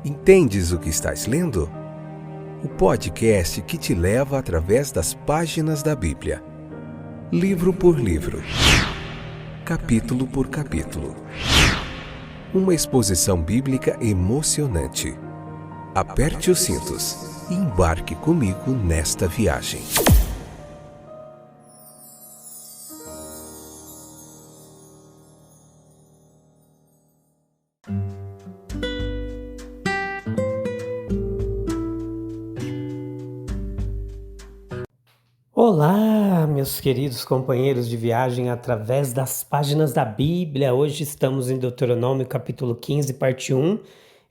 Entendes o que estás lendo? O podcast que te leva através das páginas da Bíblia. Livro por livro. Capítulo por capítulo. Uma exposição bíblica emocionante. Aperte os cintos e embarque comigo nesta viagem. Olá, meus queridos companheiros de viagem através das páginas da Bíblia. Hoje estamos em Deuteronômio capítulo 15, parte 1.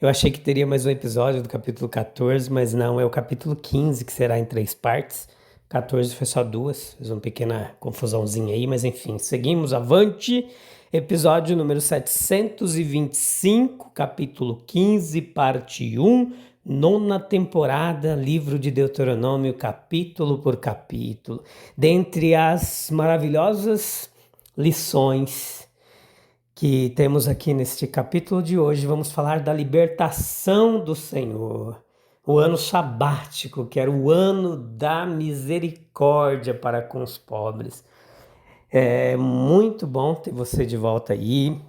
Eu achei que teria mais um episódio do capítulo 14, mas não, é o capítulo 15 que será em 3 partes. 14 foi só 2, fiz uma pequena confusãozinha aí, mas enfim, seguimos avante. Episódio número 725, capítulo 15, parte 1. Nona temporada, livro de Deuteronômio, capítulo por capítulo. Dentre as maravilhosas lições que temos aqui neste capítulo de hoje, vamos falar da libertação do Senhor. O ano sabático, que era o ano da misericórdia para com os pobres. É muito bom ter você de volta aí.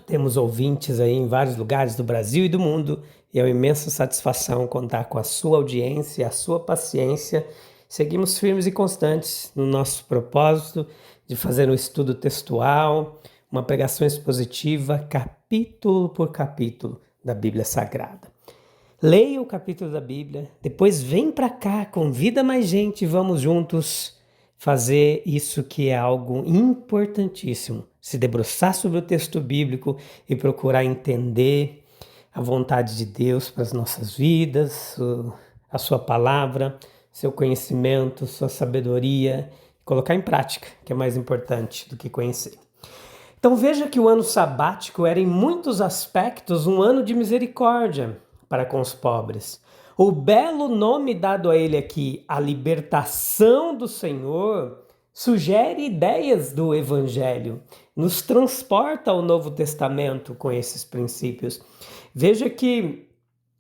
Temos ouvintes aí em vários lugares do Brasil e do mundo, e é uma imensa satisfação contar com a sua audiência e a sua paciência. Seguimos firmes e constantes no nosso propósito de fazer um estudo textual, uma pregação expositiva, capítulo por capítulo da Bíblia Sagrada. Leia o capítulo da Bíblia, depois vem para cá, convida mais gente e vamos juntos fazer isso que é algo importantíssimo, se debruçar sobre o texto bíblico e procurar entender a vontade de Deus para as nossas vidas, a sua palavra, seu conhecimento, sua sabedoria, colocar em prática, que é mais importante do que conhecer. Então veja que o ano sabático era em muitos aspectos um ano de misericórdia para com os pobres. O belo nome dado a ele aqui, a libertação do Senhor, sugere ideias do Evangelho, nos transporta ao Novo Testamento com esses princípios. Veja que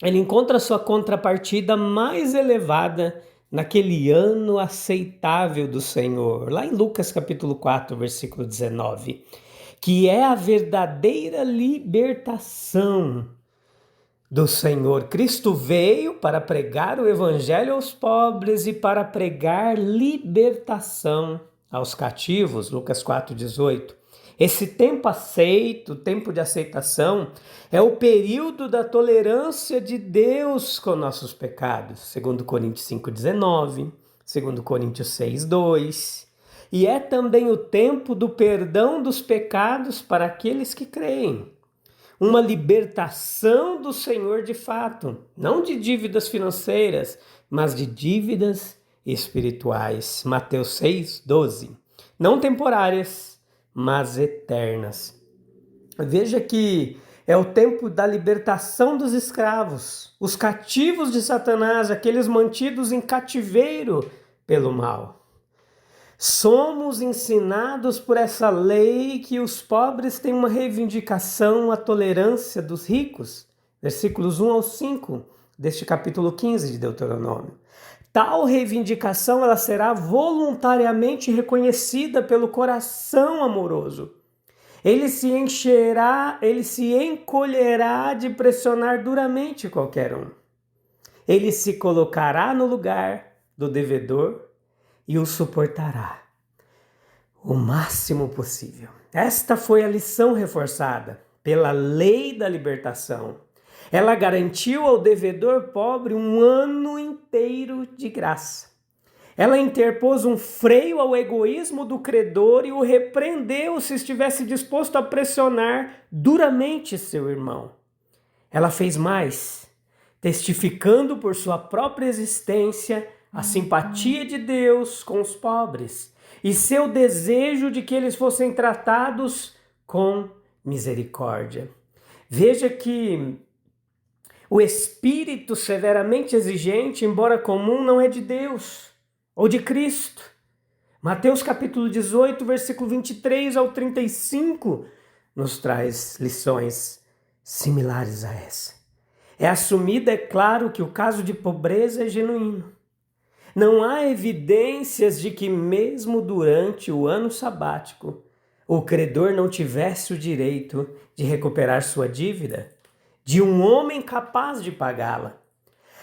ele encontra sua contrapartida mais elevada naquele ano aceitável do Senhor, lá em Lucas capítulo 4, versículo 19, que é a verdadeira libertação do Senhor. Cristo veio para pregar o evangelho aos pobres e para pregar libertação aos cativos, Lucas 4,18. Esse tempo aceito, tempo de aceitação, é o período da tolerância de Deus com nossos pecados, segundo Coríntios 5,19, segundo Coríntios 6,2. E é também o tempo do perdão dos pecados para aqueles que creem. Uma libertação do Senhor de fato, não de dívidas financeiras, mas de dívidas espirituais. Mateus 6,12. Não temporárias, mas eternas. Veja que é o tempo da libertação dos escravos, os cativos de Satanás, aqueles mantidos em cativeiro pelo mal. Somos ensinados por essa lei que os pobres têm uma reivindicação à tolerância dos ricos, versículos 1 ao 5 deste capítulo 15 de Deuteronômio. Tal reivindicação ela será voluntariamente reconhecida pelo coração amoroso. Ele se encolherá de pressionar duramente qualquer um. Ele se colocará no lugar do devedor e o suportará o máximo possível. Esta foi a lição reforçada pela lei da libertação. Ela garantiu ao devedor pobre um ano inteiro de graça. Ela interpôs um freio ao egoísmo do credor e o repreendeu se estivesse disposto a pressionar duramente seu irmão. Ela fez mais, testificando por sua própria existência a simpatia de Deus com os pobres e seu desejo de que eles fossem tratados com misericórdia. Veja que o espírito severamente exigente, embora comum, não é de Deus ou de Cristo. Mateus capítulo 18, versículo 23 ao 35, nos traz lições similares a essa. É assumido, é claro, que o caso de pobreza é genuíno. Não há evidências de que mesmo durante o ano sabático, o credor não tivesse o direito de recuperar sua dívida de um homem capaz de pagá-la.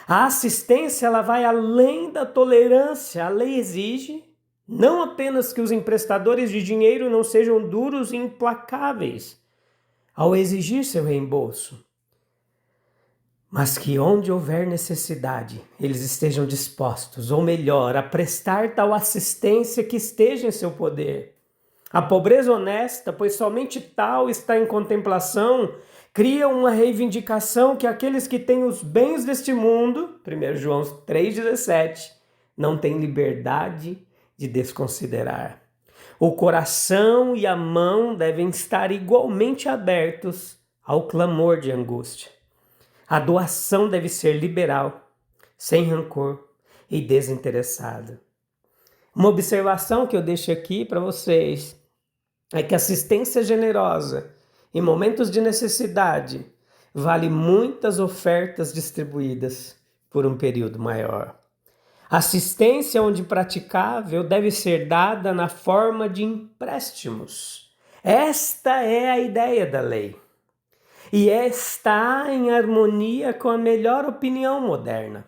A assistência ela vai além da tolerância. A lei exige não apenas que os emprestadores de dinheiro não sejam duros e implacáveis ao exigir seu reembolso, mas que onde houver necessidade, eles estejam dispostos, ou melhor, a prestar tal assistência que esteja em seu poder. A pobreza honesta, pois somente tal está em contemplação, cria uma reivindicação que aqueles que têm os bens deste mundo, 1 João 3,17, não têm liberdade de desconsiderar. O coração e a mão devem estar igualmente abertos ao clamor de angústia. A doação deve ser liberal, sem rancor e desinteressada. Uma observação que eu deixo aqui para vocês é que assistência generosa em momentos de necessidade vale muitas ofertas distribuídas por um período maior. Assistência, onde praticável, deve ser dada na forma de empréstimos. Esta é a ideia da lei. E está em harmonia com a melhor opinião moderna.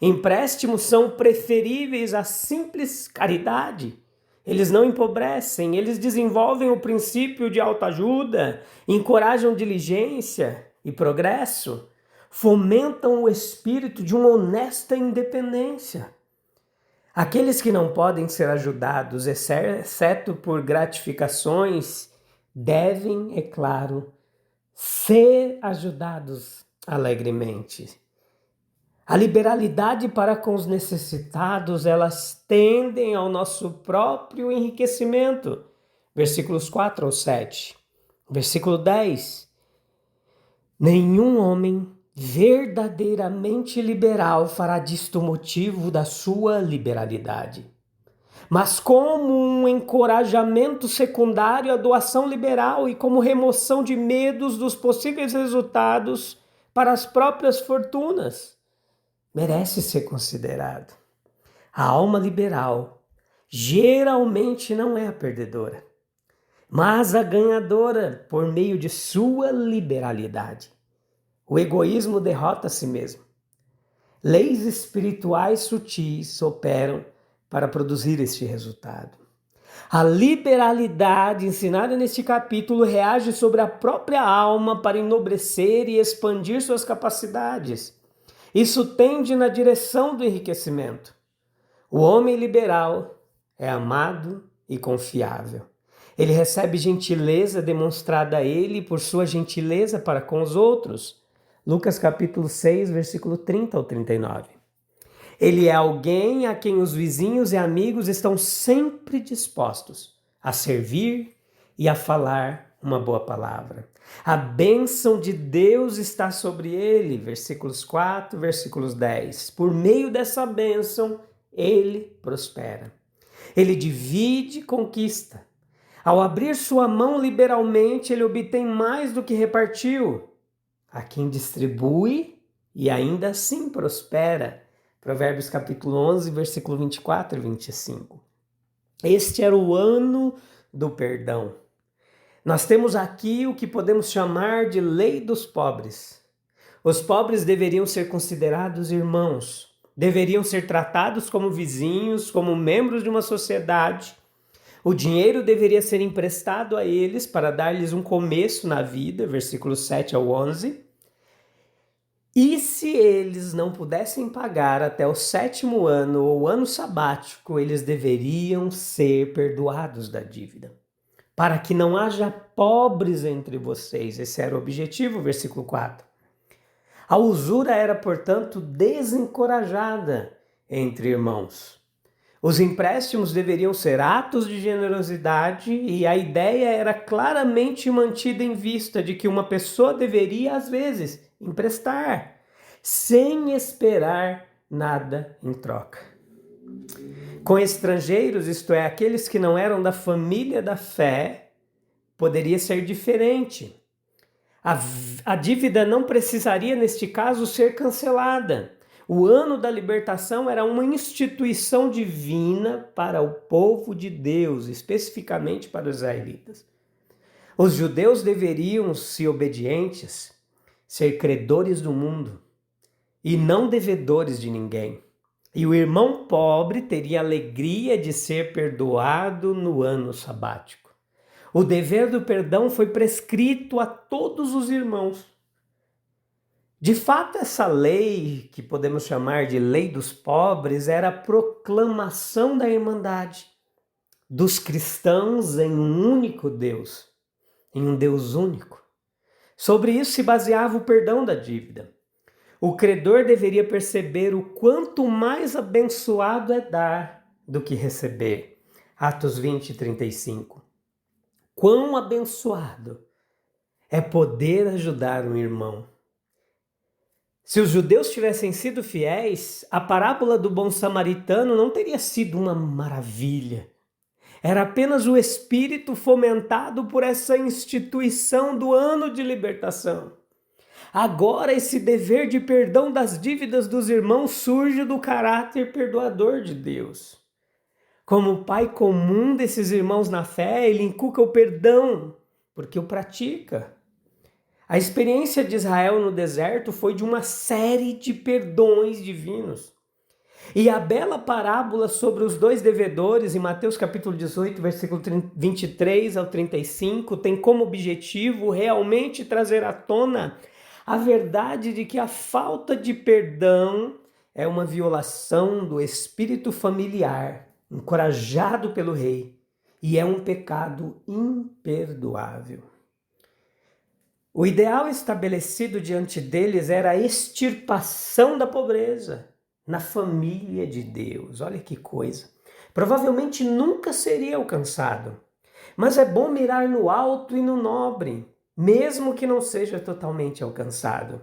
Empréstimos são preferíveis à simples caridade. Eles não empobrecem, eles desenvolvem o princípio de autoajuda, encorajam diligência e progresso, fomentam o espírito de uma honesta independência. Aqueles que não podem ser ajudados, exceto por gratificações, devem, é claro, ser ajudados alegremente. A liberalidade para com os necessitados, elas tendem ao nosso próprio enriquecimento. Versículos 4 ao 7. Versículo 10. Nenhum homem verdadeiramente liberal fará disto motivo da sua liberalidade. Mas como um encorajamento secundário à doação liberal e como remoção de medos dos possíveis resultados para as próprias fortunas, merece ser considerado. A alma liberal geralmente não é a perdedora, mas a ganhadora por meio de sua liberalidade. O egoísmo derrota a si mesmo. Leis espirituais sutis operam para produzir este resultado. A liberalidade ensinada neste capítulo reage sobre a própria alma para enobrecer e expandir suas capacidades. Isso tende na direção do enriquecimento. O homem liberal é amado e confiável. Ele recebe gentileza demonstrada a ele por sua gentileza para com os outros. Lucas capítulo 6, versículo 30 ao 39. Ele é alguém a quem os vizinhos e amigos estão sempre dispostos a servir e a falar uma boa palavra. A bênção de Deus está sobre ele, versículos 4, versículos 10. Por meio dessa bênção, ele prospera. Ele divide e conquista. Ao abrir sua mão liberalmente, ele obtém mais do que repartiu. A quem distribui e ainda assim prospera. Provérbios capítulo 11, versículo 24 e 25. Este era o ano do perdão. Nós temos aqui o que podemos chamar de lei dos pobres. Os pobres deveriam ser considerados irmãos, deveriam ser tratados como vizinhos, como membros de uma sociedade. O dinheiro deveria ser emprestado a eles para dar-lhes um começo na vida, versículos 7 ao 11. E se eles não pudessem pagar até o 7º ano ou ano sabático, eles deveriam ser perdoados da dívida. Para que não haja pobres entre vocês. Esse era o objetivo, versículo 4. A usura era, portanto, desencorajada entre irmãos. Os empréstimos deveriam ser atos de generosidade e a ideia era claramente mantida em vista de que uma pessoa deveria, às vezes, emprestar, sem esperar nada em troca. Com estrangeiros, isto é, aqueles que não eram da família da fé, poderia ser diferente. A dívida não precisaria, neste caso, ser cancelada. O ano da libertação era uma instituição divina para o povo de Deus, especificamente para os israelitas. Os judeus deveriam ser obedientes, ser credores do mundo e não devedores de ninguém. E o irmão pobre teria a alegria de ser perdoado no ano sabático. O dever do perdão foi prescrito a todos os irmãos. De fato, essa lei, que podemos chamar de lei dos pobres, era a proclamação da irmandade dos cristãos em um único Deus, em um Deus único. Sobre isso se baseava o perdão da dívida. O credor deveria perceber o quanto mais abençoado é dar do que receber. Atos 20, 35. Quão abençoado é poder ajudar um irmão. Se os judeus tivessem sido fiéis, a parábola do bom samaritano não teria sido uma maravilha. Era apenas o espírito fomentado por essa instituição do ano de libertação. Agora esse dever de perdão das dívidas dos irmãos surge do caráter perdoador de Deus. Como pai comum desses irmãos na fé, ele inculca o perdão, porque o pratica. A experiência de Israel no deserto foi de uma série de perdões divinos. E a bela parábola sobre os dois devedores, em Mateus capítulo 18, versículo 23 ao 35, tem como objetivo realmente trazer à tona a verdade de que a falta de perdão é uma violação do espírito familiar, encorajado pelo rei, e é um pecado imperdoável. O ideal estabelecido diante deles era a extirpação da pobreza na família de Deus. Olha que coisa. Provavelmente nunca seria alcançado, mas é bom mirar no alto e no nobre, mesmo que não seja totalmente alcançado.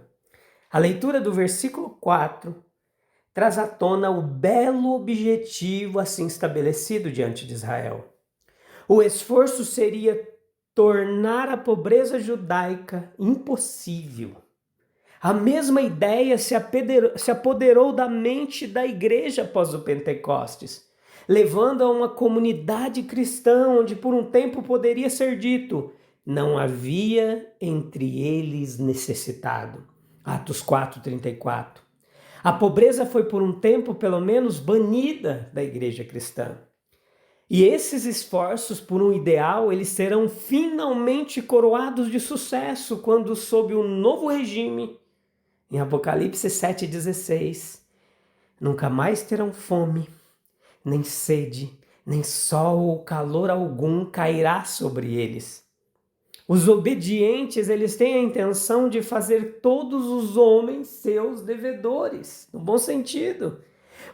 A leitura do versículo 4 traz à tona o belo objetivo assim estabelecido diante de Israel. O esforço seria tornar a pobreza judaica impossível. A mesma ideia se apoderou da mente da igreja após o Pentecostes, levando a uma comunidade cristã onde por um tempo poderia ser dito: não havia entre eles necessitado. Atos 4:34. A pobreza foi por um tempo, pelo menos, banida da igreja cristã. E esses esforços por um ideal, eles serão finalmente coroados de sucesso quando, sob o novo regime, em Apocalipse 7,16, nunca mais terão fome, nem sede, nem sol ou calor algum cairá sobre eles. Os obedientes, eles têm a intenção de fazer todos os homens seus devedores, no bom sentido.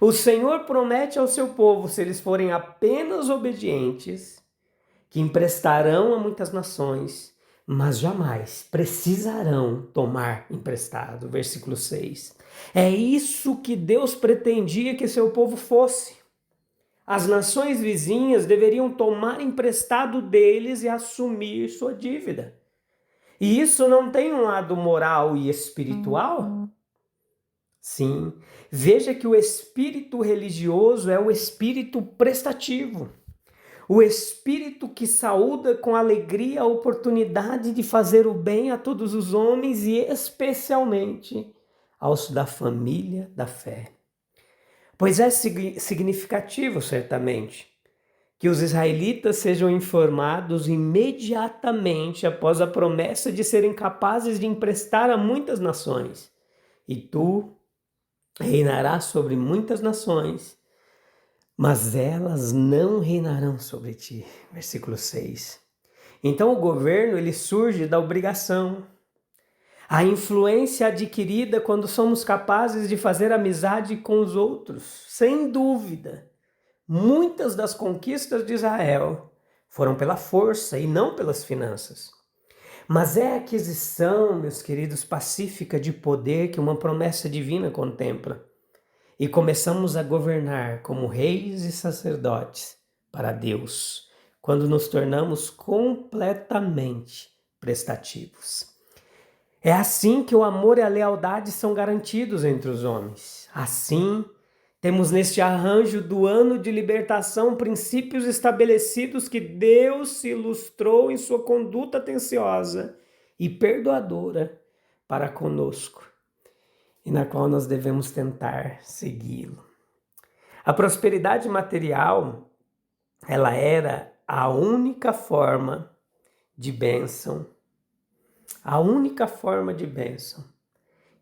O Senhor promete ao seu povo, se eles forem apenas obedientes, que emprestarão a muitas nações, mas jamais precisarão tomar emprestado. Versículo 6. É isso que Deus pretendia que seu povo fosse. As nações vizinhas deveriam tomar emprestado deles e assumir sua dívida. E isso não tem um lado moral e espiritual? Sim, veja que o espírito religioso é o espírito prestativo. O espírito que saúda com alegria a oportunidade de fazer o bem a todos os homens e especialmente aos da família da fé. Pois é significativo, certamente, que os israelitas sejam informados imediatamente após a promessa de serem capazes de emprestar a muitas nações. E tu reinarás sobre muitas nações, mas elas não reinarão sobre ti. Versículo 6. Então o governo, ele surge da obrigação. A influência adquirida quando somos capazes de fazer amizade com os outros. Sem dúvida, muitas das conquistas de Israel foram pela força e não pelas finanças. Mas é a aquisição, meus queridos, pacífica de poder que uma promessa divina contempla. E começamos a governar como reis e sacerdotes para Deus, quando nos tornamos completamente prestativos. É assim que o amor e a lealdade são garantidos entre os homens. Assim, temos neste arranjo do ano de libertação princípios estabelecidos que Deus se ilustrou em sua conduta atenciosa e perdoadora para conosco, e na qual nós devemos tentar segui-lo. A prosperidade material, ela era a única forma de bênção,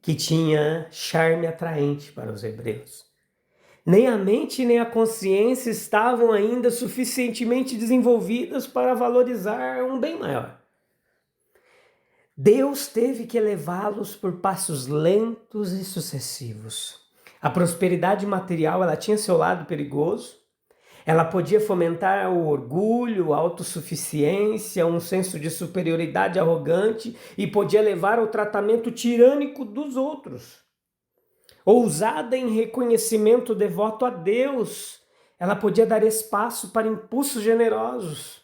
que tinha charme atraente para os hebreus. Nem a mente nem a consciência estavam ainda suficientemente desenvolvidas para valorizar um bem maior. Deus teve que levá-los por passos lentos e sucessivos. A prosperidade material, ela tinha seu lado perigoso. Ela podia fomentar o orgulho, a autossuficiência, um senso de superioridade arrogante e podia levar ao tratamento tirânico dos outros. Ousada em reconhecimento devoto a Deus, ela podia dar espaço para impulsos generosos,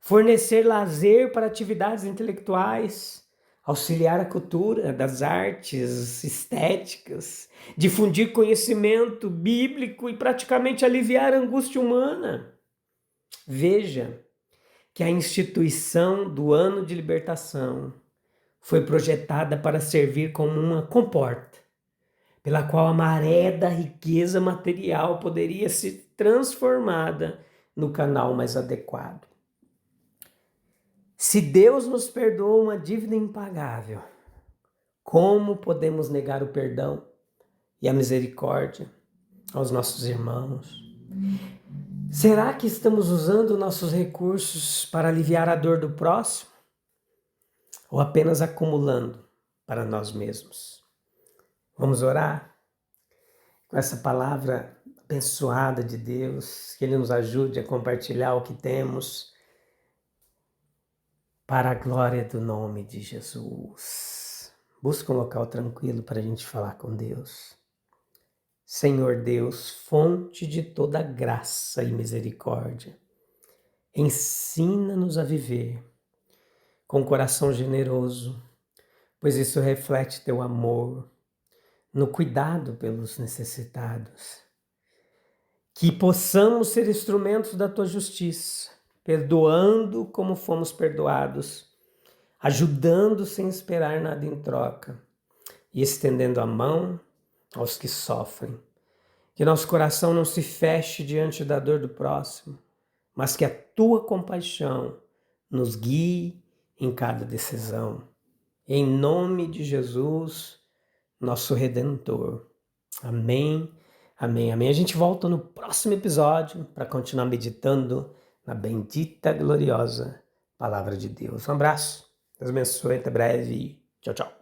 fornecer lazer para atividades intelectuais, auxiliar a cultura das artes estéticas, difundir conhecimento bíblico e praticamente aliviar a angústia humana. Veja que a instituição do ano de libertação foi projetada para servir como uma comporta, pela qual a maré da riqueza material poderia ser transformada no canal mais adequado. Se Deus nos perdoa uma dívida impagável, como podemos negar o perdão e a misericórdia aos nossos irmãos? Será que estamos usando nossos recursos para aliviar a dor do próximo? Ou apenas acumulando para nós mesmos? Vamos orar com essa palavra abençoada de Deus, que Ele nos ajude a compartilhar o que temos para a glória do nome de Jesus. Busca um local tranquilo para a gente falar com Deus. Senhor Deus, fonte de toda graça e misericórdia, ensina-nos a viver com coração generoso, pois isso reflete teu amor, no cuidado pelos necessitados. Que possamos ser instrumentos da tua justiça, perdoando como fomos perdoados, ajudando sem esperar nada em troca e estendendo a mão aos que sofrem. Que nosso coração não se feche diante da dor do próximo, mas que a tua compaixão nos guie em cada decisão. Em nome de Jesus, nosso Redentor. Amém, amém, amém. A gente volta no próximo episódio para continuar meditando na bendita, gloriosa Palavra de Deus. Um abraço, Deus abençoe, até breve. Tchau, tchau.